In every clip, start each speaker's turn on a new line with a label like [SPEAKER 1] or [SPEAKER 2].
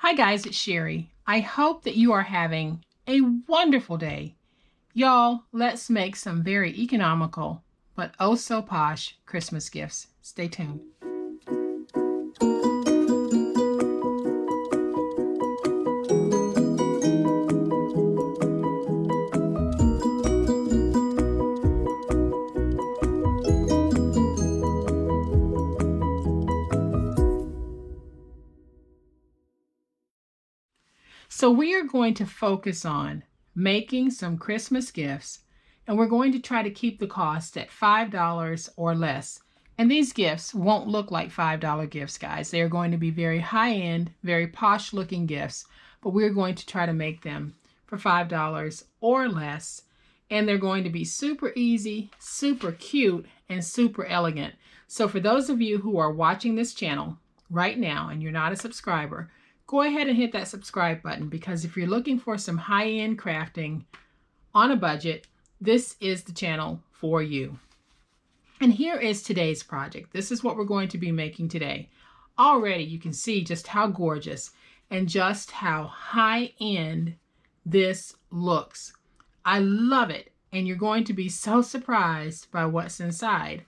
[SPEAKER 1] Hi guys, it's Sherry. I hope that you are having a wonderful day. Y'all, let's make some very economical but oh so posh Christmas gifts. Stay tuned. So we are going to focus on making some Christmas gifts, and we're going to try to keep the cost at $5 or less. And these gifts won't look like $5 gifts, guys. They are going to be very high-end, very posh looking gifts, but we're going to try to make them for $5 or less. And they're going to be super easy, super cute, and super elegant. So for those of you who are watching this channel right now and you're not a subscriber, go ahead and hit that subscribe button, because if you're looking for some high-end crafting on a budget, this is the channel for you. And here is today's project. This is what we're going to be making today. Already you can see just how gorgeous and just how high-end this looks. I love it, and you're going to be so surprised by what's inside.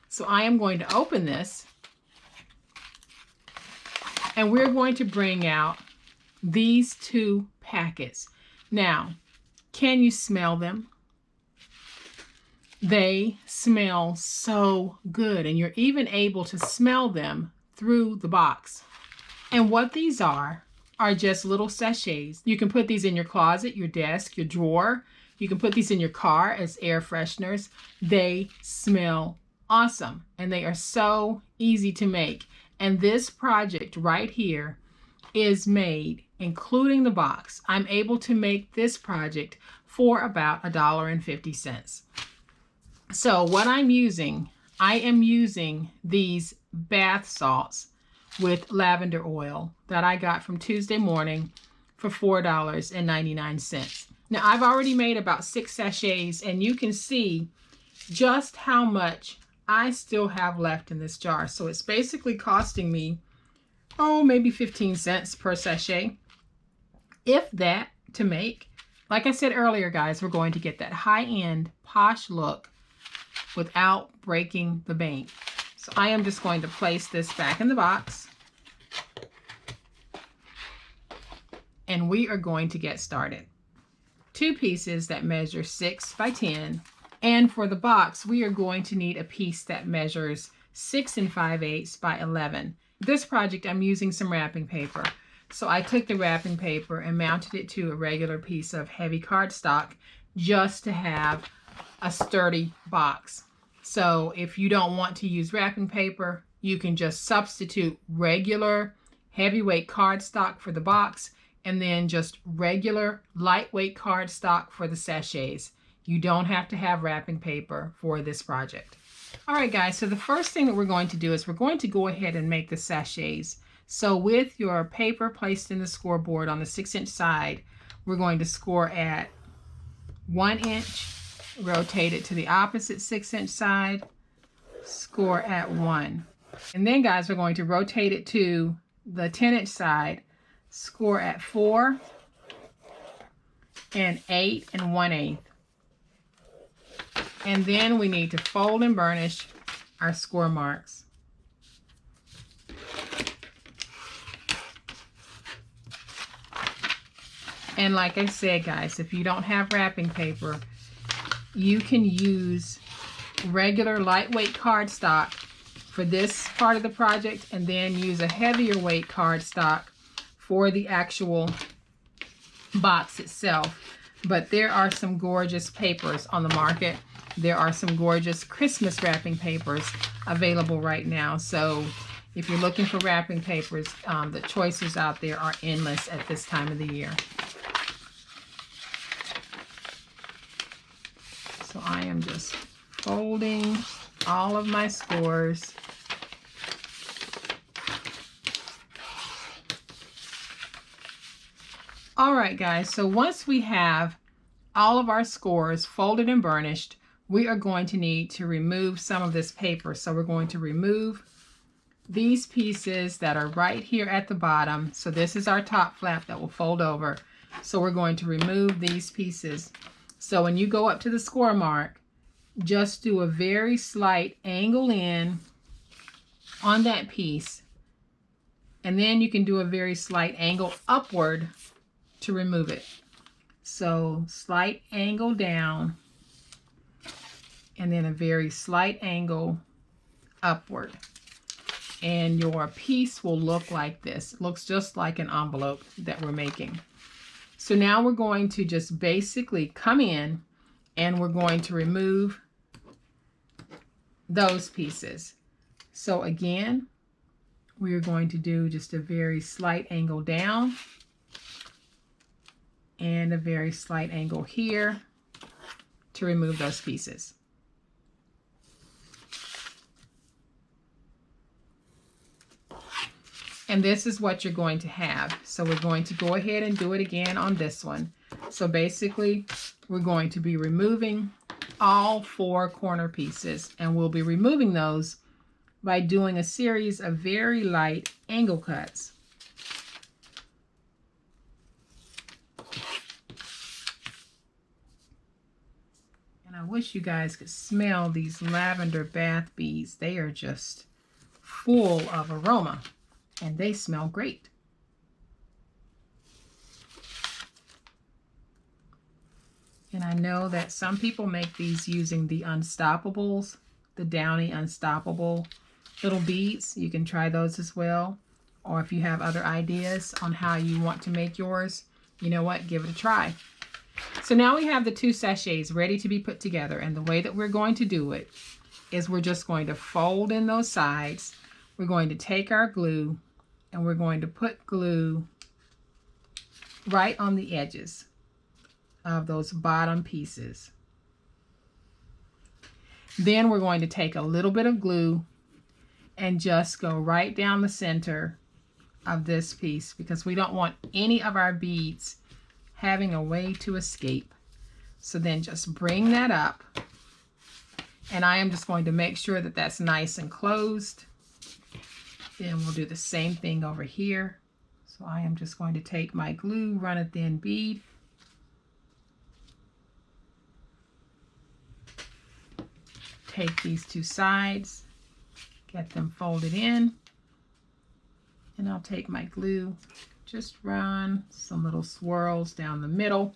[SPEAKER 1] So I am going to open this, and we're going to bring out these two packets. Now, can you smell them? They smell so good, and you're even able to smell them through the box. And what these are just little sachets. You can put these in your closet, your desk, your drawer. You can put these in your car as air fresheners. They smell awesome, and they are so easy to make. And this project right here is made, including the box. I'm able to make this project for about $1.50. So what I'm using, I am using these bath salts with lavender oil that I got from Tuesday Morning for $4.99. Now I've already made about 6 sachets, and you can see just how much I still have left in this jar. So it's basically costing me, maybe 15 cents per sachet, if that, to make. Like I said earlier, guys, we're going to get that high-end posh look without breaking the bank. So I am just going to place this back in the box, and we are going to get started. 2 pieces that measure 6 by 10. And for the box, we are going to need a piece that measures 6 5/8 by 11. This project, I'm using some wrapping paper. So I took the wrapping paper and mounted it to a regular piece of heavy cardstock just to have a sturdy box. So if you don't want to use wrapping paper, you can just substitute regular heavyweight cardstock for the box, and then just regular lightweight cardstock for the sachets. You don't have to have wrapping paper for this project. All right, guys, so the first thing that we're going to do is we're going to go ahead and make the sachets. So with your paper placed in the scoreboard on the 6-inch side, we're going to score at 1 inch, rotate it to the opposite 6-inch side, score at 1. And then, guys, we're going to rotate it to the 10-inch side, score at 4 and 8 1/8. And then we need to fold and burnish our score marks. And like I said, guys, if you don't have wrapping paper, you can use regular lightweight cardstock for this part of the project, and then use a heavier weight cardstock for the actual box itself. But there are some gorgeous papers on the market. There are some gorgeous Christmas wrapping papers available right now. So if you're looking for wrapping papers, the choices out there are endless at this time of the year. So I am just folding all of my scores. All right, guys, so once we have all of our scores folded and burnished, we are going to need to remove some of this paper. So we're going to remove these pieces that are right here at the bottom. So this is our top flap that will fold over. So we're going to remove these pieces. So when you go up to the score mark, just do a very slight angle in on that piece. And then you can do a very slight angle upward to remove it. So slight angle down, and then a very slight angle upward. And your piece will look like this. It looks just like an envelope that we're making. So now we're going to just basically come in and we're going to remove those pieces. So again, we are going to do just a very slight angle down and a very slight angle here to remove those pieces. And this is what you're going to have. So we're going to go ahead and do it again on this one. So basically, we're going to be removing all 4 corner pieces, and we'll be removing those by doing a series of very light angle cuts. And I wish you guys could smell these lavender bath beads. They are just full of aroma, and they smell great. And I know that some people make these using the Unstoppables, the Downy Unstoppable little beads. You can try those as well. Or if you have other ideas on how you want to make yours, you know what, give it a try. So now we have the 2 sachets ready to be put together. And the way that we're going to do it is we're just going to fold in those sides. We're going to take our glue and we're going to put glue right on the edges of those bottom pieces. Then we're going to take a little bit of glue and just go right down the center of this piece, because we don't want any of our beads having a way to escape. So then just bring that up, and I am just going to make sure that that's nice and closed. Then we'll do the same thing over here. So I am just going to take my glue, run a thin bead, take these 2 sides, get them folded in, and I'll take my glue, just run some little swirls down the middle,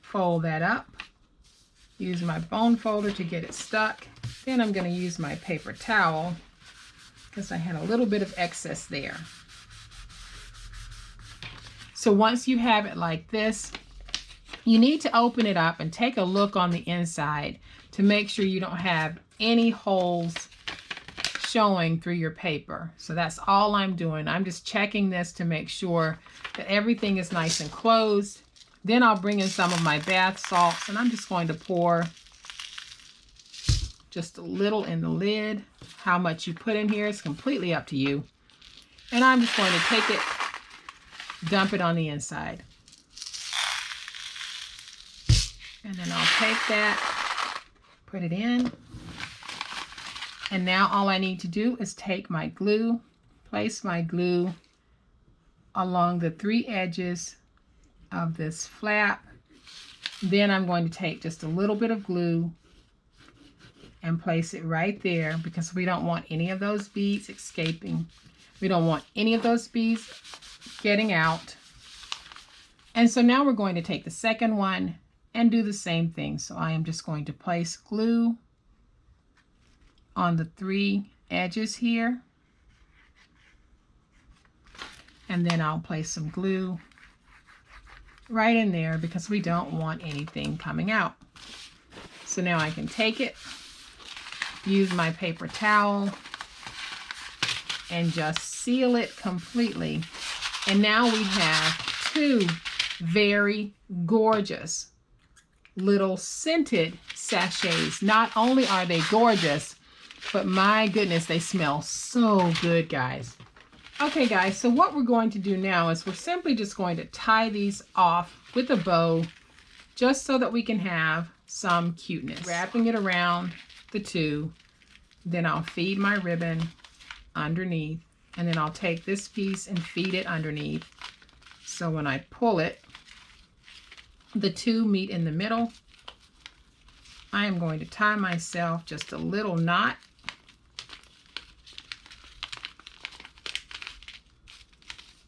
[SPEAKER 1] fold that up, use my bone folder to get it stuck. Then I'm going to use my paper towel because I had a little bit of excess there. So once you have it like this, you need to open it up and take a look on the inside to make sure you don't have any holes showing through your paper. So that's all I'm doing. I'm just checking this to make sure that everything is nice and closed. Then I'll bring in some of my bath salts, and I'm just going to pour just a little in the lid. How much you put in here is completely up to you. And I'm just going to take it, dump it on the inside. And then I'll take that, put it in. And now all I need to do is take my glue, place my glue along the 3 edges of this flap. Then I'm going to take just a little bit of glue and place it right there, because we don't want any of those beads escaping. We don't want any of those beads getting out. And so now we're going to take the second one and do the same thing. So I am just going to place glue on the 3 edges here. And then I'll place some glue right in there, because we don't want anything coming out. So now I can take it, use my paper towel, and just seal it completely. And now we have 2 very gorgeous little scented sachets. Not only are they gorgeous, but my goodness, they smell so good, guys. Okay, guys, so what we're going to do now is we're simply just going to tie these off with a bow, just so that we can have some cuteness. Wrapping it around the 2. Then I'll feed my ribbon underneath, and then I'll take this piece and feed it underneath. So when I pull it, the two meet in the middle. I am going to tie myself just a little knot.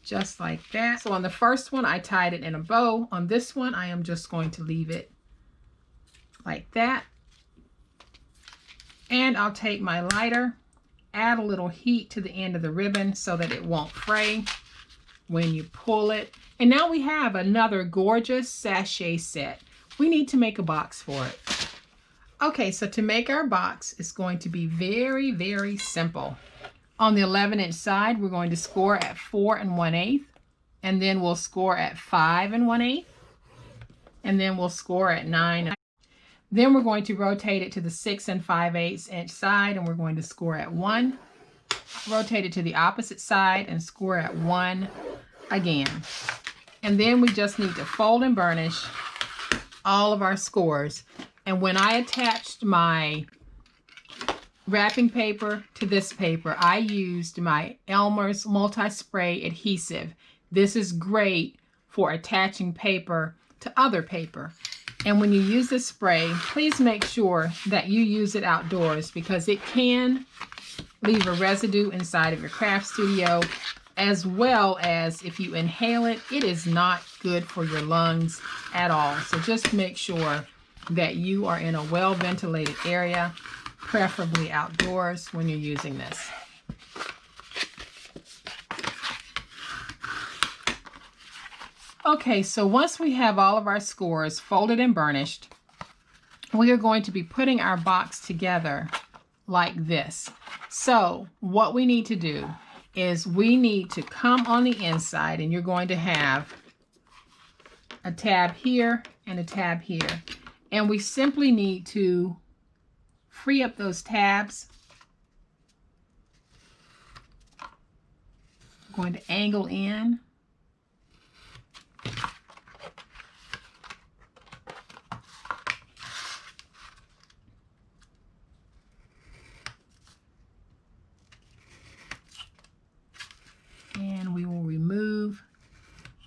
[SPEAKER 1] Just like that. So on the first one, I tied it in a bow. On this one, I am just going to leave it like that. And I'll take my lighter, add a little heat to the end of the ribbon so that it won't fray when you pull it. And now we have another gorgeous sachet set. We need to make a box for it. Okay, so to make our box, it's going to be very, very simple. On the 11-inch side, we're going to score at 4 1/8, and then we'll score at 5 1/8, and then we'll score at 9. Then we're going to rotate it to the 6 5/8 inch side, and we're going to score at 1. Rotate it to the opposite side and score at 1 again. And then we just need to fold and burnish all of our scores. And when I attached my wrapping paper to this paper, I used my Elmer's multi-spray adhesive. This is great for attaching paper to other paper. And when you use this spray, please make sure that you use it outdoors because it can leave a residue inside of your craft studio, as well as if you inhale it, it is not good for your lungs at all. So just make sure that you are in a well-ventilated area, preferably outdoors when you're using this. Okay, so once we have all of our scores folded and burnished, we are going to be putting our box together like this. So what we need to do is we need to come on the inside, and you're going to have a tab here and a tab here. And we simply need to free up those tabs. I'm going to angle in. And we will remove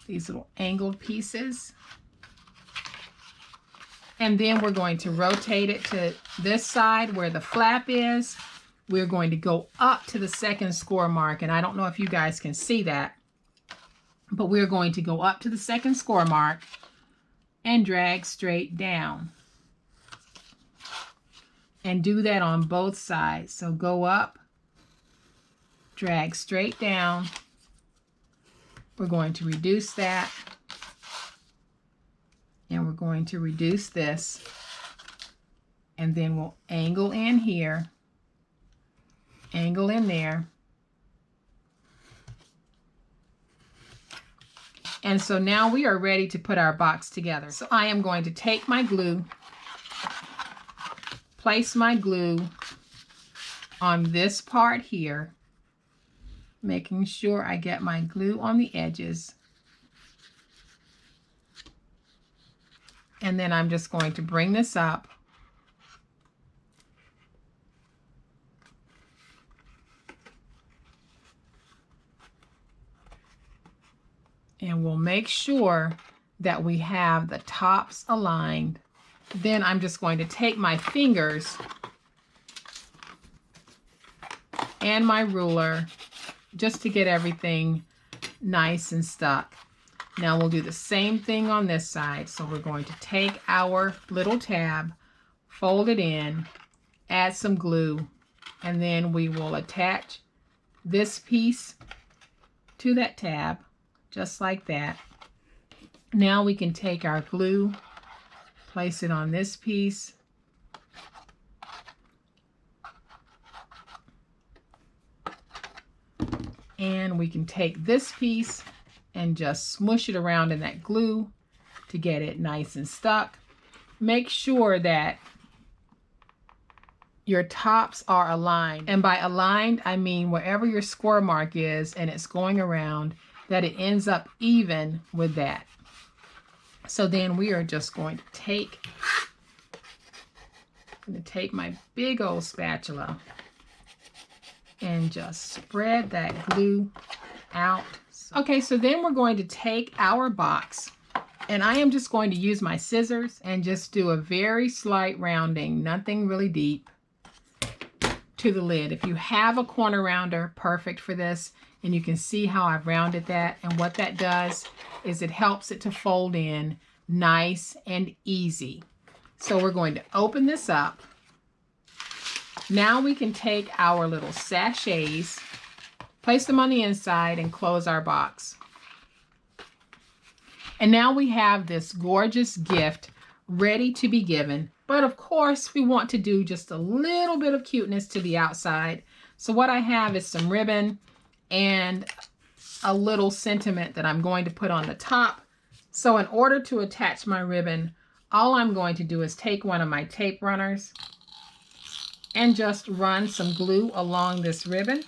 [SPEAKER 1] these little angled pieces. And then we're going to rotate it to this side where the flap is. We're going to go up to the second score mark. And I don't know if you guys can see that, but we're going to go up to the second score mark and drag straight down. And do that on both sides. So go up, drag straight down. We're going to reduce that. And we're going to reduce this, and then we'll angle in here, angle in there. And so now we are ready to put our box together. So I am going to take my glue, place my glue on this part here, making sure I get my glue on the edges. And then I'm just going to bring this up. And we'll make sure that we have the tops aligned. Then I'm just going to take my fingers and my ruler just to get everything nice and stuck. Now we'll do the same thing on this side. So we're going to take our little tab, fold it in, add some glue, and then we will attach this piece to that tab, just like that. Now we can take our glue, place it on this piece, and we can take this piece and just smush it around in that glue to get it nice and stuck. Make sure that your tops are aligned. And by aligned, I mean wherever your score mark is and it's going around, that it ends up even with that. So then we are just going to take my big old spatula, and just spread that glue out. Okay, so then we're going to take our box, and I am just going to use my scissors and just do a very slight rounding, nothing really deep, to the lid. If you have a corner rounder, perfect for this, and you can see how I've rounded that, and what that does is it helps it to fold in nice and easy. So we're going to open this up. Now we can take our little sachets, place them on the inside, and close our box. And now we have this gorgeous gift ready to be given. But of course, we want to do just a little bit of cuteness to the outside. So what I have is some ribbon and a little sentiment that I'm going to put on the top. So in order to attach my ribbon, all I'm going to do is take one of my tape runners and just run some glue along this ribbon.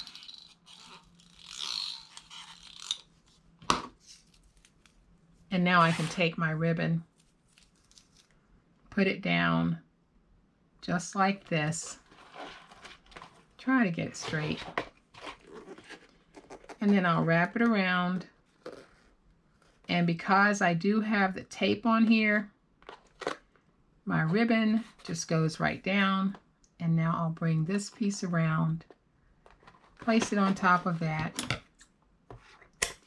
[SPEAKER 1] And now I can take my ribbon, put it down just like this. Try to get it straight. And then I'll wrap it around. And because I do have the tape on here, my ribbon just goes right down. And now I'll bring this piece around, place it on top of that,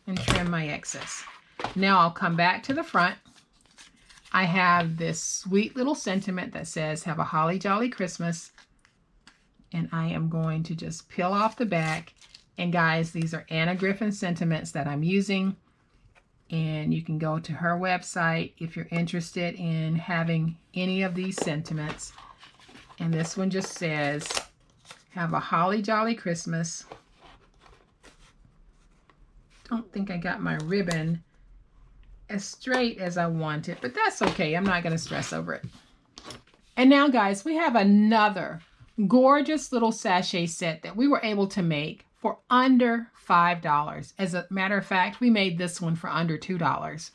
[SPEAKER 1] and trim my excess. Now I'll come back to the front. I have this sweet little sentiment that says, "Have a holly jolly Christmas." And I am going to just peel off the back. And guys, these are Anna Griffin sentiments that I'm using. And you can go to her website if you're interested in having any of these sentiments. And this one just says, "Have a holly jolly Christmas." Don't think I got my ribbon as straight as I want it, but that's okay. I'm not going to stress over it. And now, guys, we have another gorgeous little sachet set that we were able to make for under $5. As a matter of fact, we made this one for under $2.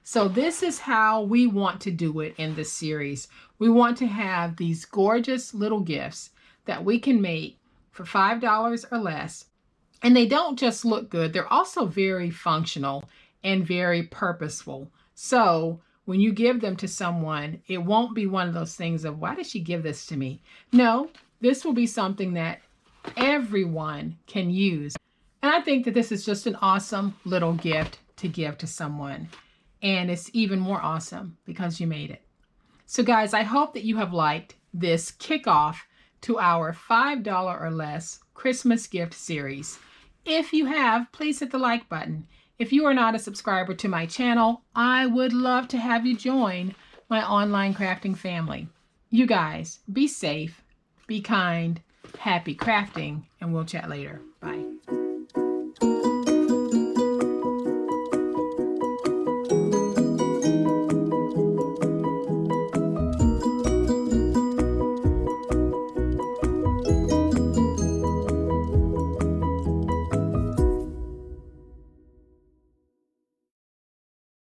[SPEAKER 1] So this is how we want to do it in this series. We want to have these gorgeous little gifts that we can make for $5 or less. And they don't just look good, they're also very functional and very purposeful. So when you give them to someone, it won't be one of those things of, "Why did she give this to me?" No, this will be something that everyone can use. And I think that this is just an awesome little gift to give to someone. And it's even more awesome because you made it. So guys, I hope that you have liked this kickoff to our $5 or less Christmas gift series. If you have, please hit the like button. If you are not a subscriber to my channel, I would love to have you join my online crafting family. You guys, be safe, be kind, happy crafting, and we'll chat later. Bye.